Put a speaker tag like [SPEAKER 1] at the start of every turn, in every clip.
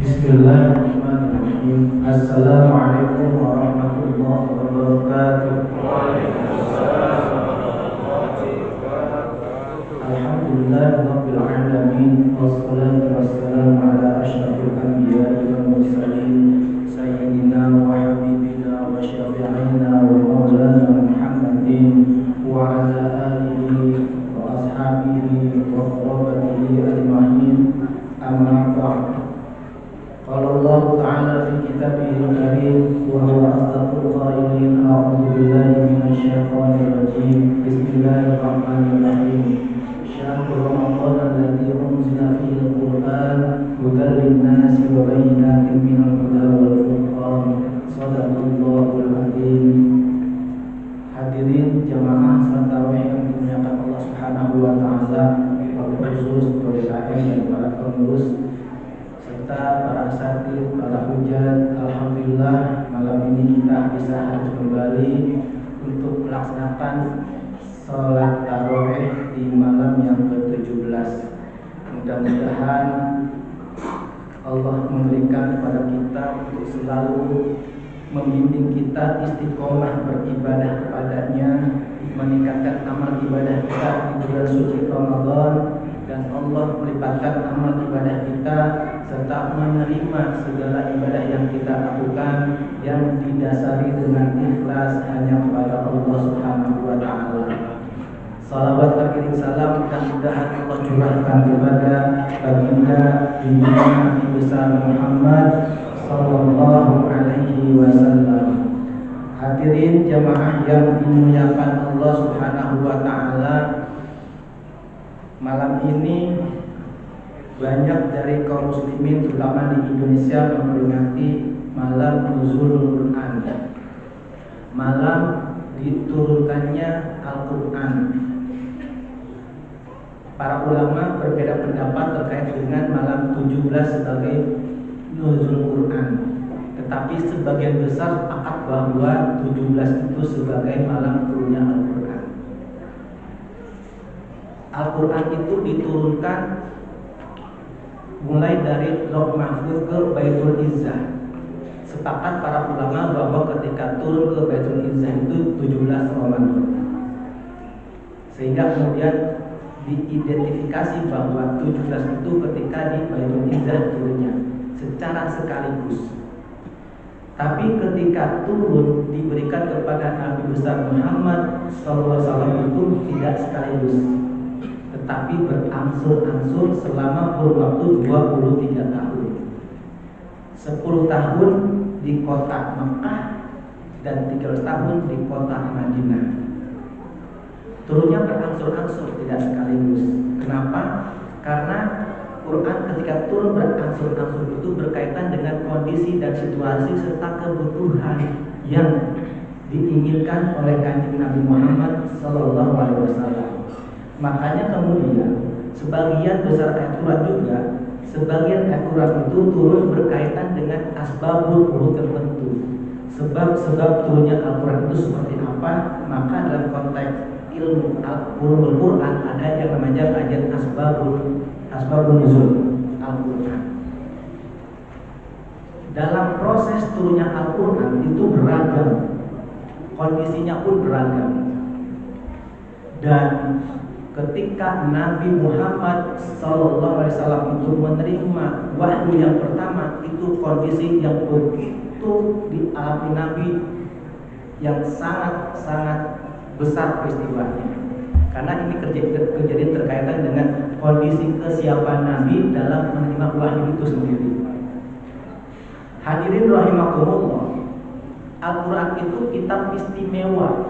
[SPEAKER 1] Bismillahirrahmanirrahim. Assalamualaikum warahmatullahi wabarakatuh. Alhamdulillahirabbil alamin wassalatu wassalamu ala asyrafil anbiya'i wal mursalin sayyidina wa habibina wa syafi'ina wa maulana Muhammadin wa ala alihi wa ashabihi wa qarabatihi ajma'in. Amma ba'd. Qala Allah Ta'ala fi kitabihil karim wa huwa asdaqul qailin a'udzu billahi minasy syaithanir rajim. Bismillahirrahmanirrahim. Syahrul Ramadan alladzi unzila fihi al-Qur'an hudan lin-nasi wa bayyinatin minal huda wal furqan. Shadaqallahul azim. Hadirin jamaah salat tarawih yang dimuliakan Allah Subhanahu wa taala, khusus PDKM dan para pengurus serta para asatidz, para hujat. Alhamdulillah malam ini kita bisa hadir kembali untuk melaksanakan sholat tarawih di malam yang ke-17. Mudah-mudahan Allah memberikan kepada kita untuk selalu membimbing kita istiqomah beribadah kepadanya, meningkatkan amal ibadah kita di bulan suci Ramadan, dan Allah melipatkan amal ibadah kita serta menerima segala ibadah yang kita lakukan yang didasari dengan ikhlas hanya kepada Allah Subhanahu wa taala. Salawat terkirim salam dan mudahan Allah curahkan kepada baginda junjungan Nabi besar Muhammad sallallahu alaihi wasallam. Hadirin jamaah yang dimuliakan Allah Subhanahu wa taala, malam ini banyak dari kaum muslimin terutama di Indonesia memperingati malam nuzulul Quran, malam diturunkannya Al-Quran. Para ulama berbeda pendapat terkait dengan malam 17 sebagai nuzul Quran, tetapi sebagian besar sepakat bahwa 17 itu sebagai malam turunnya Al-Quran. Al-Quran itu diturunkan mulai dari Lauh Mahfuz ke Baitul Izzah. Sepakat para ulama bahwa ketika turun ke Baitul Izzah itu 17 Ramadan. Sehingga kemudian diidentifikasi bahwa 17 itu ketika di Baitul Izzah turunnya secara sekaligus. Tapi ketika turun diberikan kepada Nabi besar Muhammad SAW itu tidak sekaligus, tetapi berangsur-angsur selama kurun waktu 23 tahun. 10 tahun di kota Mekah dan 13 tahun di kota Madinah. Turunnya berangsur-angsur, tidak sekaligus. Kenapa? Karena Quran ketika turun berangsur-angsur itu berkaitan dengan kondisi dan situasi serta kebutuhan yang diinginkan oleh Kanjeng Nabi Muhammad sallallahu alaihi wasallam. Makanya kemudian sebagian besar ayat Quran juga, sebagian ayat Quran itu turun berkaitan dengan asbabul nuzul tertentu. Sebab turunnya Al-Quran itu seperti apa? Maka dalam konteks ilmu ulumul Quran ada yang namanya kajian asbabun nuzul Al-Quran. Dalam proses turunnya Al-Quran itu beragam, kondisinya pun beragam. Dan ketika Nabi Muhammad SAW itu menerima wahyu yang pertama, itu kondisi yang begitu dialami Nabi yang sangat-sangat besar peristiwanya. Karena ini kejadian terkaitan dengan kondisi kesiapan Nabi dalam menerima wahyu itu sendiri. Hadirin rahimakumullah, Al-Quran itu kitab istimewa.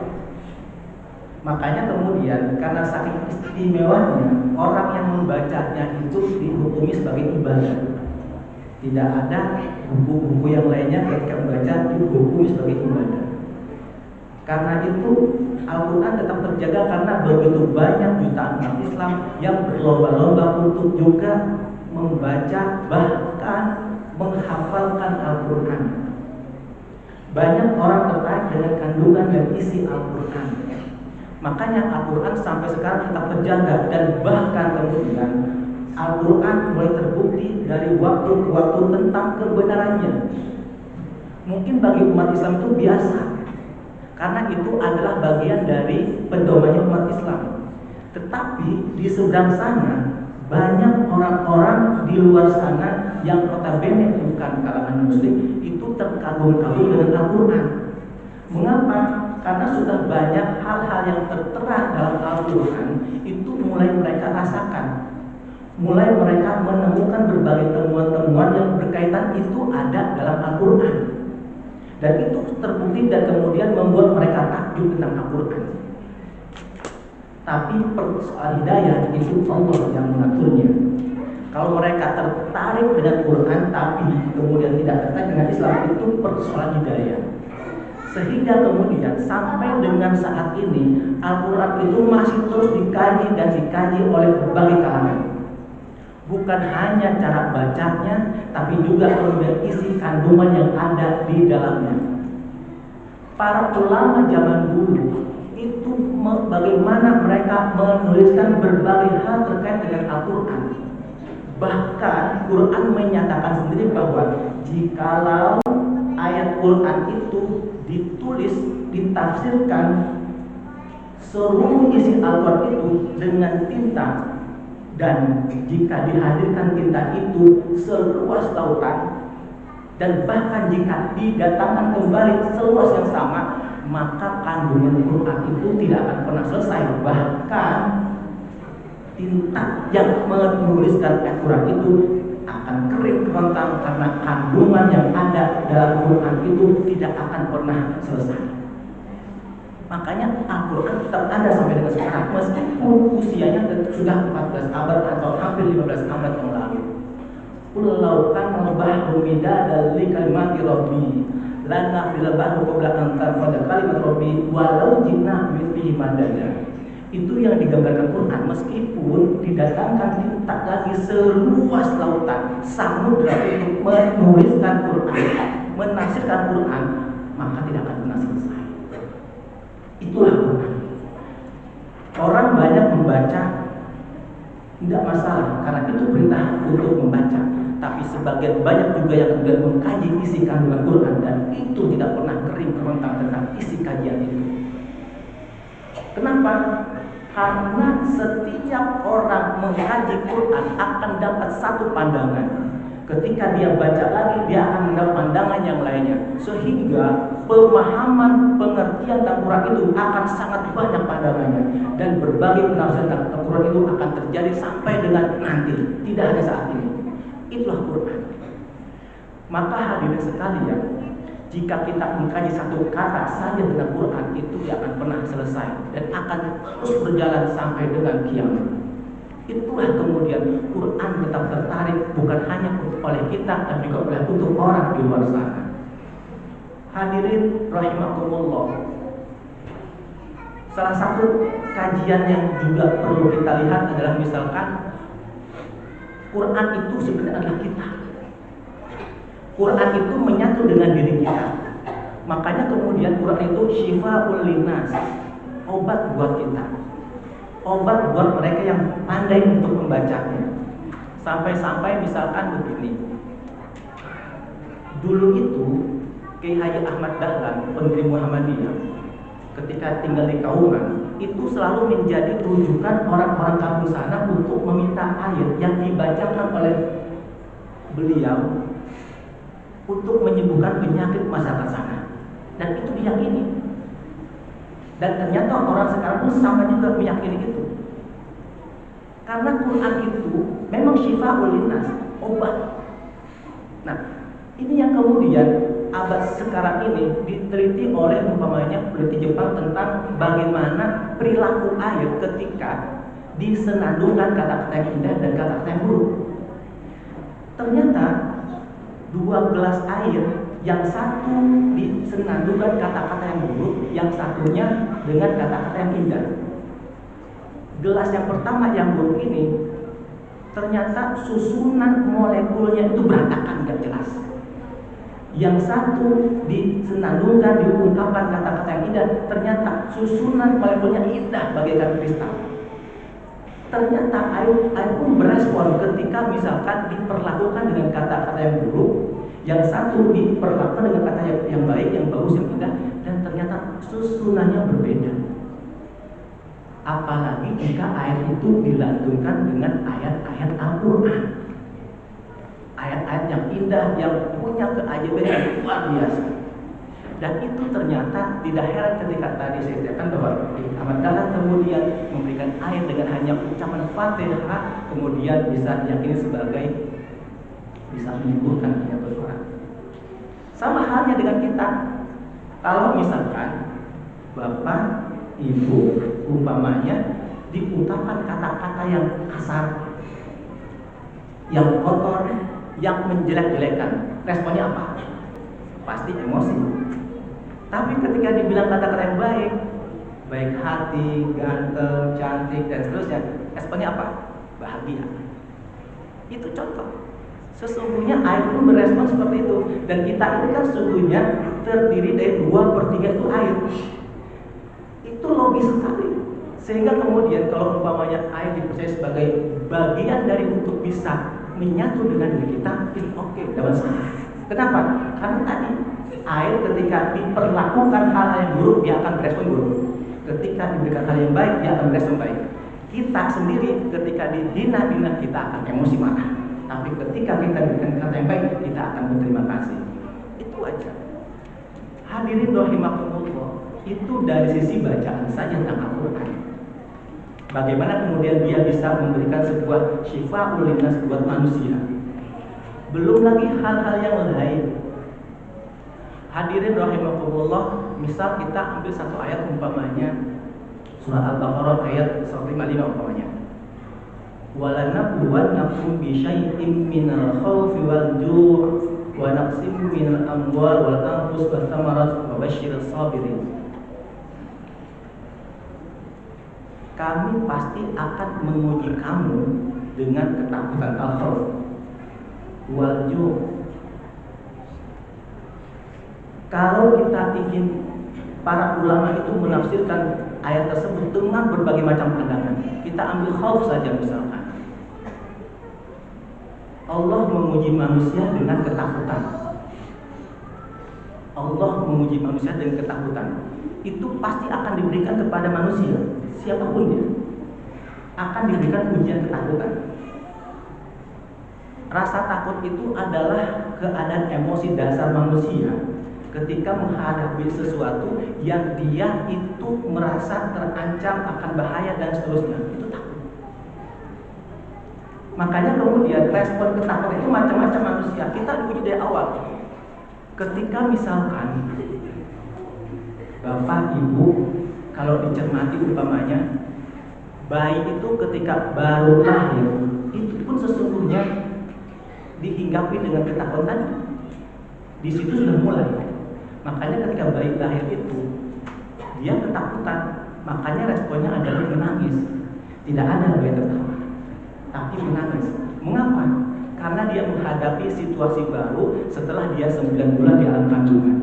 [SPEAKER 1] Makanya kemudian karena saking istimewanya, orang yang membacanya itu dihukumi sebagai ibadah. Tidak ada buku-buku yang lainnya ketika membaca dihukumi sebagai ibadah. Karena itu Al-Quran tetap terjaga karena begitu banyak jutaan umat Islam yang berlomba-lomba untuk juga membaca bahkan menghafalkan Al-Quran. Banyak orang tertarik dengan kandungan dan isi Al-Quran. Makanya Al-Quran sampai sekarang tetap terjaga dan bahkan kemudian Al-Quran mulai terbukti dari waktu ke waktu tentang kebenarannya. Mungkin bagi umat Islam itu biasa, karena itu adalah bagian dari pedomannya umat Islam. Tetapi di seberang sana banyak orang-orang di luar sana yang notabene bukan kalangan muslim itu terkagum-kagum dengan Al-Quran. Mengapa? Karena sudah banyak hal-hal yang tertera dalam Al-Quran itu mulai mereka rasakan. Mulai mereka menemukan berbagai temuan-temuan yang berkaitan itu ada dalam Al-Quran. Dan itu terbukti dan kemudian membuat mereka takjub tentang Al-Quran. Tapi soal hidayah itu Allah yang mengaturnya. Kalau mereka tertarik dengan Quran tapi kemudian tidak tertarik dengan Islam, itu persoalan hidayah. Sehingga kemudian sampai dengan saat ini Al-Quran itu masih terus dikaji dan dikaji oleh berbagai kalangan. Bukan hanya cara bacanya, tapi juga kemudian isi kandungan yang ada di dalamnya. Para ulama zaman dulu itu bagaimana mereka menuliskan berbagai hal terkait dengan Al-Quran. Bahkan Quran menyatakan sendiri bahwa jikalau ayat Quran itu ditulis, ditafsirkan seluruh isi Al-Quran itu dengan tinta, dan jika dihadirkan tinta itu seluas lautan, dan bahkan jika didatangkan kembali seluas yang sama, maka kandungan Quran itu tidak akan pernah selesai. Bahkan tinta yang menuliskan Al-Quran itu akan kering kerontang karena kandungan yang ada dalam Quran itu tidak akan pernah selesai. Makanya Al-Quran tetap ada sampai dengan sekarang meskipun usianya sudah 14 abad atau hampir 15 abad yang lalu. Qul law kana al-bahru midadan li kalimati rabbi lana fil bahri qabla an tanfada kalimat rabbi walau ji'na mithlihi madada. Itu yang digambarkan Quran, meskipun didatangkan tinta lagi seluas lautan samudra untuk menuliskan Quran, menafsirkan Quran, maka tidak akan pernah selesai. Itulah Quran. Orang banyak membaca, tidak masalah, karena itu perintah untuk membaca. Tapi sebagian banyak juga yang kemudian mengkaji isi kandungan Quran, dan itu tidak pernah kering kerontang tentang isi kajian itu. Kenapa? Karena setiap orang mengkaji Quran akan dapat satu pandangan. Ketika dia baca lagi, dia akan mendapat pandangan yang lainnya. Sehingga pemahaman pengertian tentang Quran itu akan sangat banyak pandangannya. Dan berbagai penafsiran tentang Quran itu akan terjadi sampai dengan nanti, tidak hanya saat ini. Itulah Quran. Maka hadirin sekalian, jika kita mengkaji satu kata saja dengan Quran, itu tidak akan pernah selesai dan akan terus berjalan sampai dengan kiamat. Itulah kemudian Quran tetap tertarik bukan hanya oleh kita, tapi juga untuk orang di luar sana. Hadirin rahimakumullah. Salah satu kajian yang juga perlu kita lihat adalah misalkan Quran itu sebenarnya adalah kita. Quran itu menyatu dengan diri kita. Makanya kemudian Quran itu syifa'ul linnas, obat buat kita, obat buat mereka yang pandai untuk membacanya. Sampai-sampai misalkan begini, dulu itu Kiai Haji Ahmad Dahlan, pendiri Muhammadiyah, ketika tinggal di Kauman, itu selalu menjadi rujukan orang-orang kampung sana untuk meminta ayat yang dibacakan oleh beliau untuk menyembuhkan penyakit masyarakat sana. Dan itu diyakini. Dan ternyata orang sekarang pun sama juga meyakini itu. Karena Quran itu memang syifa'ul linnas, obat. Nah, ini yang kemudian abad sekarang ini diteliti oleh umpamanya peneliti Jepang tentang bagaimana perilaku air ketika disenandungkan kata-kata yang indah dan kata-kata yang buruk. Ternyata 2 gelas air, yang satu disenandungkan kata-kata yang buruk, yang satunya dengan kata-kata yang indah. Gelas yang pertama yang buruk ini ternyata susunan molekulnya itu berantakan, gak jelas. Yang satu disenandungkan, diungkapkan kata-kata yang indah, ternyata susunan molekulnya indah bagaikan kristal. Ternyata air pun berespon ketika misalkan diperlakukan dengan kata-kata yang buruk, yang satu diperlakukan dengan kata yang baik, yang bagus, yang indah, dan ternyata susunannya berbeda. Apalagi jika air itu dilantunkan dengan ayat-ayat Al-Quran, ayat-ayat yang indah, yang punya keajaiban yang luar biasa. Dan itu ternyata tidak heran ketika tadi saya katakan bahwa Ahmad Dahlan kemudian memberikan air dengan hanya ucapan Fatihah, kemudian bisa diyakini sebagai bisa menyembuhkan penyakit orang. Sama halnya dengan kita. Kalau misalkan Bapak, Ibu umpamanya diucapkan kata-kata yang kasar, yang kotor, yang menjelek-jelekan, responnya apa? Pasti emosi. Tapi ketika dibilang kata-kata yang baik, baik hati, ganteng, cantik, dan seterusnya, responnya apa? Bahagia. Itu contoh. Sesungguhnya air pun berespon seperti itu. Dan kita ini kan sesungguhnya terdiri dari 2/3 itu air. Itu logis sekali. Sehingga kemudian kalau umpamanya air dipercaya sebagai bagian dari untuk bisa menyatu dengan diri kita, itu oke, tidak masalah. Kenapa? Karena tadi air ketika diperlakukan hal yang buruk, dia akan berespon buruk. Ketika diberikan hal yang baik, dia akan berespon baik. Kita sendiri ketika dihina-hina, kita akan emosi marah. Tapi ketika kita diberikan kata yang baik, kita akan berterima kasih. Itu aja. Hadirin rahimakumullah, itu dari sisi bacaan saja tentang Al-Quran. Bagaimana kemudian dia bisa memberikan sebuah syifa'ul linnas buat manusia. Belum lagi hal-hal yang lain. Hadirin rahimakumullah, misal kita ambil satu ayat umpamanya surah Al-Baqarah ayat 155 umpamanya. Walanabluwannakum bisyai'im minal khawfi wal ju' wa naqsim minal amwal wal anfus was thamarat wa basyirus sabirin. Kami pasti akan menguji kamu dengan ketakutan al-khawf wal ju'. Kalau kita ingin, para ulama itu menafsirkan ayat tersebut dengan berbagai macam pandangan. Kita ambil khauf saja misalkan. Allah menguji manusia dengan ketakutan. Allah menguji manusia dengan ketakutan. Itu pasti akan diberikan kepada manusia, siapapun dia. Akan diberikan ujian ketakutan. Rasa takut itu adalah keadaan emosi dasar manusia ketika menghadapi sesuatu yang dia itu merasa terancam akan bahaya dan seterusnya. Itu takut. Makanya kemudian respon ketakutan itu macam-macam manusia. Kita diuji dari awal. Ketika misalkan Bapak, Ibu, kalau dicermati umpamanya bayi itu ketika baru lahir, itu pun sesungguhnya dihinggapi dengan ketakutan. Di situ sudah mulai. Makanya ketika bayi lahir itu dia ketakutan, makanya responnya adalah menangis. Tidak ada bayi tertawa, tapi menangis. Mengapa? Karena dia menghadapi situasi baru setelah dia 9 bulan di alam kandungan.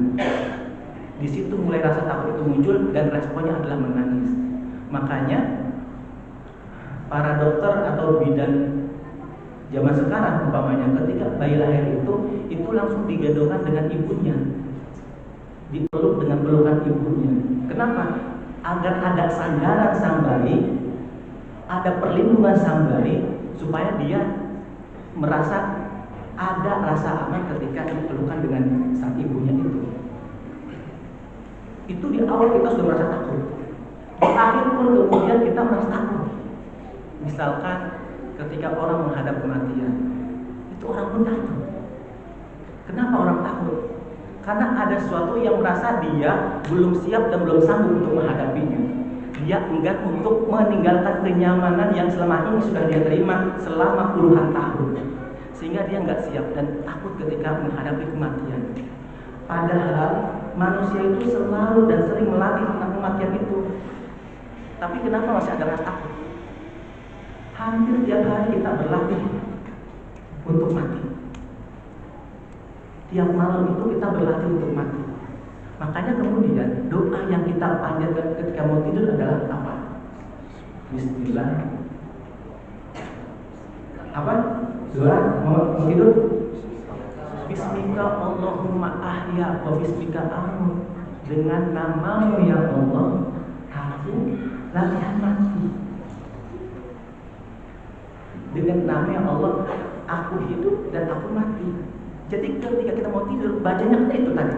[SPEAKER 1] Di situ mulai rasa takut itu muncul dan responnya adalah menangis. Makanya para dokter atau bidan zaman sekarang umpamanya ketika bayi lahir itu langsung digendongkan dengan ibunya, dipeluk dengan pelukan ibunya. Kenapa? Agar ada sandaran sang bayi, ada perlindungan sang bayi, supaya dia merasa ada rasa aman ketika dipelukan dengan sang ibunya itu. Itu di awal kita sudah merasa takut. Di akhir pun kemudian kita merasa takut. Misalkan ketika orang menghadap kematian, itu orang pun takut. Kenapa orang takut? Karena ada sesuatu yang merasa dia belum siap dan belum sanggup untuk menghadapinya. Dia enggan untuk meninggalkan kenyamanan yang selama ini sudah dia terima selama puluhan tahun. Sehingga dia enggak siap dan takut ketika menghadapi kematian. Padahal manusia itu selalu dan sering melatih tentang kematian itu. Tapi kenapa masih ada rasa takut? Hampir tiap hari kita berlatih untuk mati. Tiap malam itu kita berlatih untuk mati. Makanya kemudian doa yang kita panjatkan ketika mau tidur adalah apa? Bismillah Apa? Doa mau tidur? Bismika Allahumma ahya wa bismika amut. Dengan namamu ya Allah, aku latihan mati. Dengan nama ya Allah, aku hidup dan aku mati. Jadi ketika kita mau tidur, bacanya itu tadi.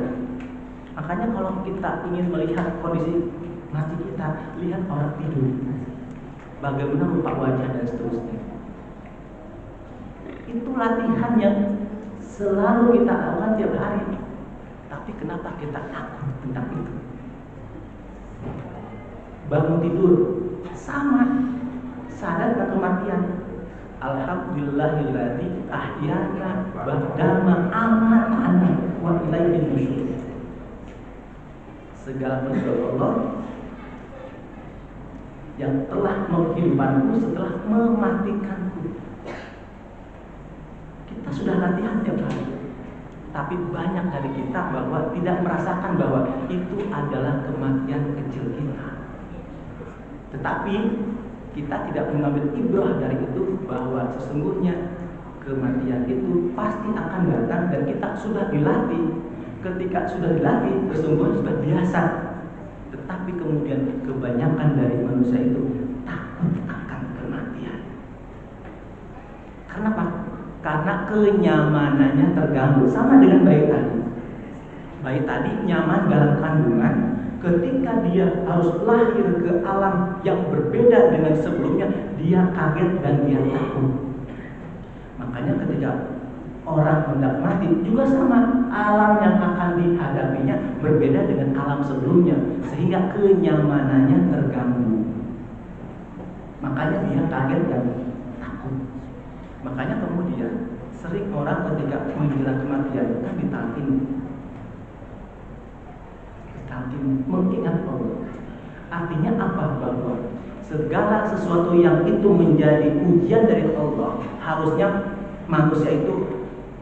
[SPEAKER 1] Makanya kalau kita ingin melihat kondisi mati kita, lihat orang tidur, bagaimana lupa wajah dan seterusnya. Itu latihan yang selalu kita lakukan tiap hari. Tapi kenapa kita takut tentang itu? Bangun tidur sama, sadar ke kematian. Alhamdulillahilladzi ahyana ba'dama amatana wa ilaihin nusyur. Segala puji Allah yang telah menghidupkanku setelah mematikanku. Kita sudah latihan tiap hari. Tapi banyak dari kita bahwa tidak merasakan bahwa itu adalah kematian kecil kita. Tetapi kita tidak mengambil ibrah dari itu bahwa sesungguhnya kematian itu pasti akan datang dan kita sudah dilatih. Ketika sudah dilatih, sesungguhnya sudah biasa. Tetapi kemudian kebanyakan dari manusia itu takut akan kematian. Kenapa? Karena kenyamanannya terganggu. Sama dengan bayi tadi. Bayi tadi nyaman dalam kandungan. Ketika dia harus lahir ke alam yang berbeda dengan sebelumnya, dia kaget dan dia takut. Makanya ketika orang hendak mati juga sama, alam yang akan dihadapinya berbeda dengan alam sebelumnya, sehingga kenyamanannya terganggu. Makanya dia kaget dan takut. Makanya kemudian sering orang ketika menjelang kematian kan ditalkin, mengingat Allah. Artinya apa? Bahwa segala sesuatu yang itu menjadi ujian dari Allah, harusnya manusia itu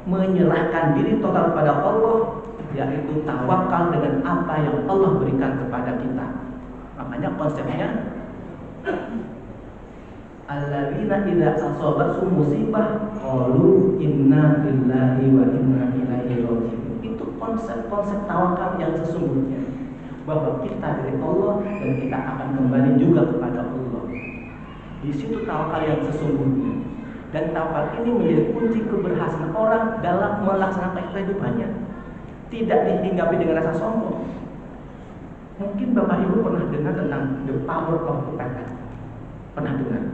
[SPEAKER 1] menyerahkan diri total kepada Allah, yaitu tawakal dengan apa yang Allah berikan kepada kita. Makanya konsepnya alladzina idza asabathum musibah qalu inna lillahi wa inna ilaihi raji'un. Itu konsep tawakal yang sesungguhnya, bahwa kita dari Allah dan kita akan kembali juga kepada Allah. Di situ tawakal yang sesungguhnya. Dan tawakal ini menjadi kunci keberhasilan orang dalam melaksanakan kehidupannya. Tidak dihinggapi dengan rasa sombong. Mungkin Bapak Ibu pernah dengar tentang the power of the pepper. Pernah dengar?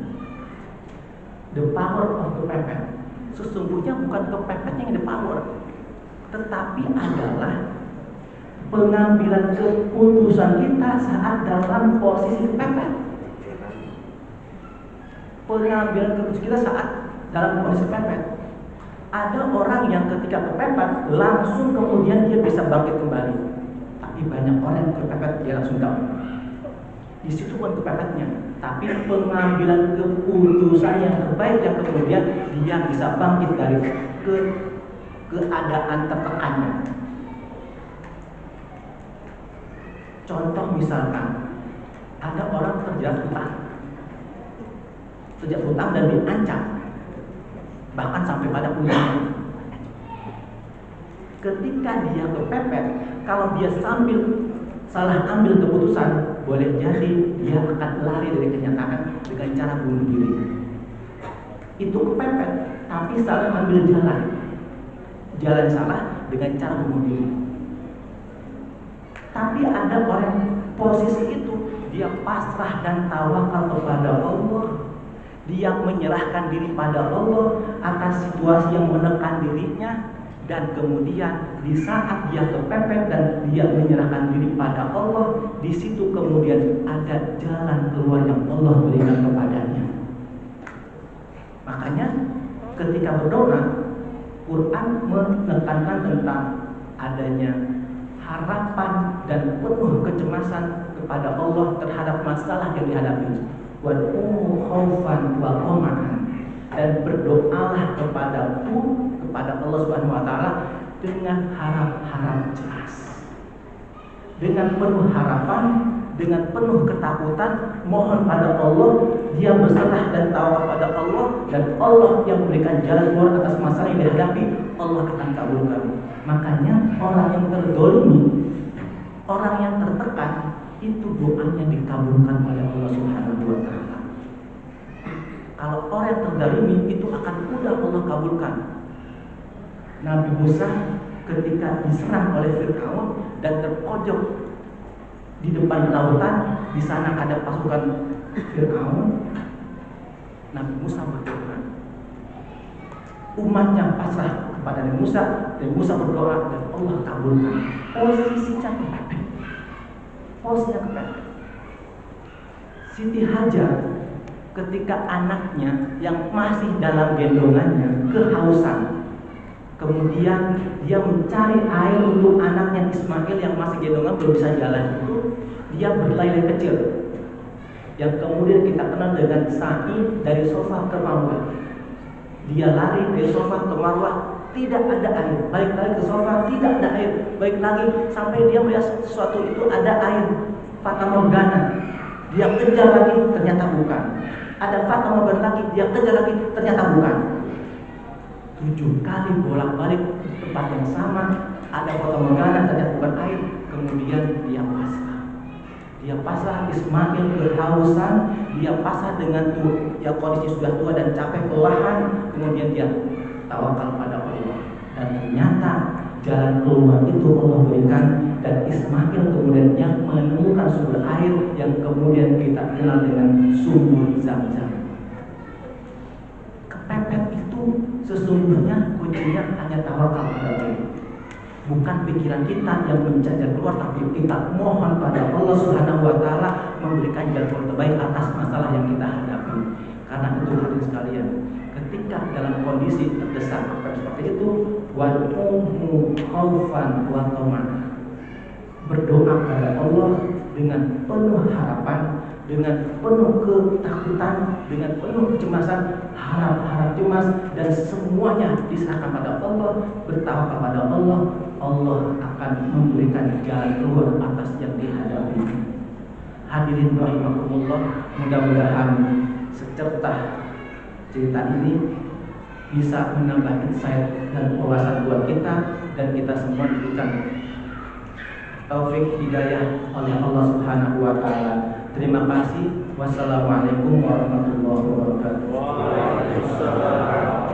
[SPEAKER 1] The power of the pepper. Sesungguhnya bukan kepepetnya yang the power, tetapi adalah pengambilan keputusan kita saat dalam posisi kepepet. Pengambilan keputusan kita saat dalam posisi kepepet. Ada orang yang ketika kepepet langsung kemudian dia bisa bangkit kembali. Tapi banyak orang yang kepepet dia langsung down. Di situ bukan kepepetnya, tapi pengambilan keputusan yang terbaik yang kemudian dia bisa bangkit dari keadaan tertekannya. Contoh misalkan ada orang terjerat hutang dan diancam, bahkan sampai pada bunuh. Ketika dia kepepet, kalau dia salah ambil keputusan, boleh jadi dia akan lari dari kenyataan dengan cara bunuh diri. Itu kepepet, tapi salah ambil jalan salah dengan cara bunuh diri. Tapi ada orang posisi itu, dia pasrah dan tawakal kepada Allah. Dia menyerahkan diri pada Allah atas situasi yang menekan dirinya. Dan kemudian di saat dia kepepet dan dia menyerahkan diri pada Allah, di situ kemudian ada jalan keluar yang Allah berikan kepadanya. Makanya ketika berdoa, Quran menekankan tentang adanya harapan dan penuh kecemasan kepada Allah terhadap masalah yang dihadapi. Wad'u khaufan wa tama'an, dan berdoalah kepada Allah Subhanahu wa taala dengan harap-harap jelas. Dengan penuh harapan dengan penuh ketakutan, mohon pada Allah, dia berserah dan tawakal pada Allah, dan Allah yang memberikan jalan keluar atas masalah yang dihadapi, Allah akan kabulkan. Makanya orang yang terdolimi, orang yang tertekan, itu doanya dikabulkan oleh Allah Subhanahu wa Ta'ala. Kalau orang yang terdolimi itu akan mudah Allah kabulkan. Nabi Musa ketika diserang oleh Fir'aun dan terpojok di depan lautan, di sana ada pasukan Fir'aun, Nabi Musa berdoa. Umatnya pasrah kepada Nabi Musa, dan Musa berdoa dan Allah kabulkan. Posisinya kepepet. Posisinya kepepet. Siti Hajar ketika anaknya yang masih dalam gendongannya kehausan, kemudian dia mencari air untuk anaknya Ismail yang masih gendongan belum bisa jalan itu, dia berlari kecil yang kemudian kita kenal dengan sa'i dari Sofa ke Marwah. Dia lari dari Sofa ke Marwah, tidak ada air. Balik lagi ke Sofa, tidak ada air. Balik lagi sampai dia melihat sesuatu itu ada air. Fata Morgana, dia kejar lagi, ternyata bukan. Ada Fata Morgana lagi, dia kejar lagi, ternyata bukan. 7 kali bolak-balik tempat yang sama, ada Fata Morgana, ternyata bukan air. Kemudian dia pasrah. Dia pasrah, Ismail berhausan, dia pasrah dengan ya kondisi sudah tua dan capek kelelahan, kemudian dia tawakal pada Allah. Dan ternyata jalan keluar itu Allah berikan, dan Ismail kemudian yang menemukan sumber air yang kemudian kita kenal dengan sumur Zam-Zam. Kepepet itu sesungguhnya kuncinya hanya tawakal pada Allah. Bukan pikiran kita yang mencari keluar, tapi kita mohon pada Allah Subhanahu wa Ta'ala memberikan jalan keluar terbaik atas masalah yang kita hadapi. Karena itu hadirin sekalian, ketika dalam kondisi terdesak seperti itu, wad'uhu khaufan wa tama'an, berdoa pada Allah dengan penuh harapan, dengan penuh ketakutan, dengan penuh kecemasan, harap cemas, dan semuanya diserahkan pada Allah, bertawakal pada Allah. Allah akan memberikan jalan keluar atas yang dihadapi. Hadirin rahimakumullah, mudah-mudahan secerta cerita ini bisa menambah insight dan wawasan buat kita, dan kita semua diberikan taufik hidayah oleh Allah Subhanahu wa Ta'ala. Terima kasih. Wassalamualaikum warahmatullahi wabarakatuh. Waalaikumsalam.